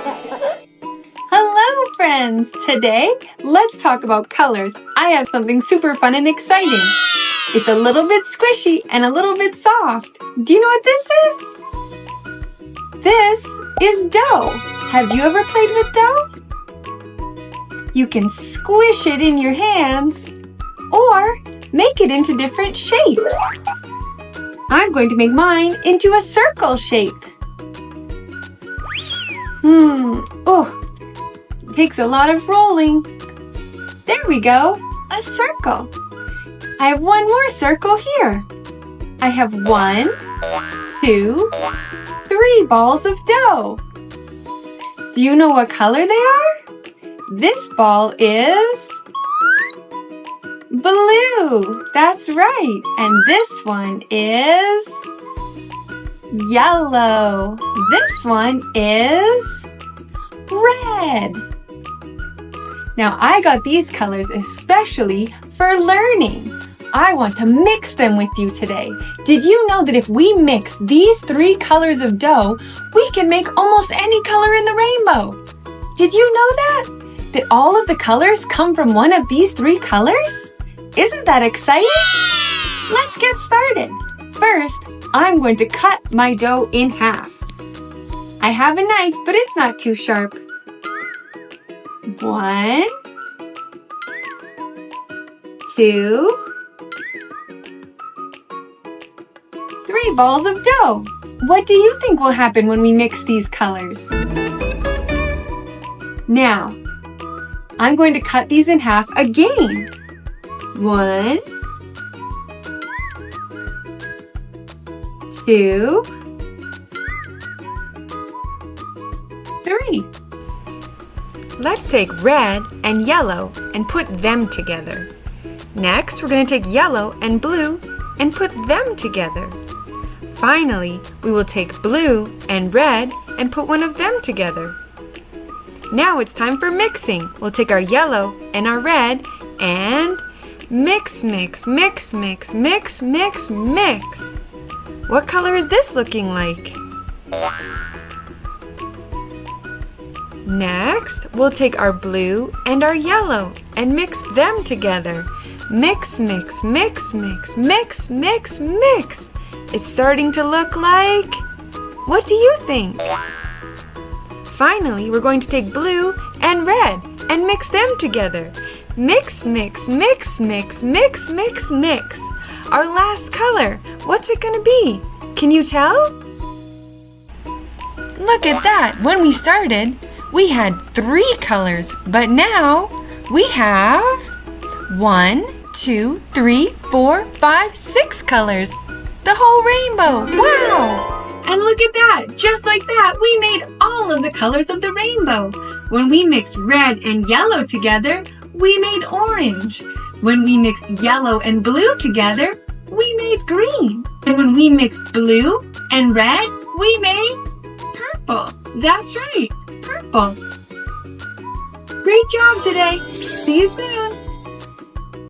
Hello, friends! Today, let's talk about colors. I have something super fun and exciting. It's a little bit squishy and a little bit soft. Do you know what this is? This is dough. Have you ever played with dough? You can squish it in your hands or make it into different shapes. I'm going to make mine into a circle shape. It takes a lot of rolling. There we go, a circle. I have one more circle here. I have 1, 2, 3 balls of dough. Do you know what color they are? This ball is blue. That's right. And this one is yellow. This one is red. Now, I got these colors especially for learning. I want to mix them with you today. Did you know that if we mix these 3 colors of dough, we can make almost any color in the rainbow? Did you know that? That all of the colors come from one of these 3 colors? Isn't that exciting? Let's get started. First, I'm going to cut my dough in half. I have a knife, but it's not too sharp. 1, 2, 3 balls of dough. What do you think will happen when we mix these colors? Now, I'm going to cut these in half again. 1, 2, 3. Let's take red and yellow and put them together. Next, we're going to take yellow and blue and put them together. Finally, we will take blue and red and put one of them together. Now it's time for mixing. We'll take our yellow and our red and mix, mix, mix, mix, mix, mix, mix. What color is this looking like? Next, we'll take our blue and our yellow and mix them together. Mix, mix, mix, mix, mix, mix, mix. It's starting to look like... What do you think? Finally, we're going to take blue and red and mix them together. Mix, mix, mix, mix, mix, mix, mix. Our last color, what's it gonna be? Can you tell? Look at that! When we started, we had 3 colors, but now we have 1, 2, 3, 4, 5, 6 colors. The whole rainbow! Wow! And look at that! Just like that, we made all of the colors of the rainbow. When we mixed red and yellow together, we made orange. When we mixed yellow and blue together, we made green. And when we mixed blue and red, we made purple. That's right, purple. Great job today. See you soon.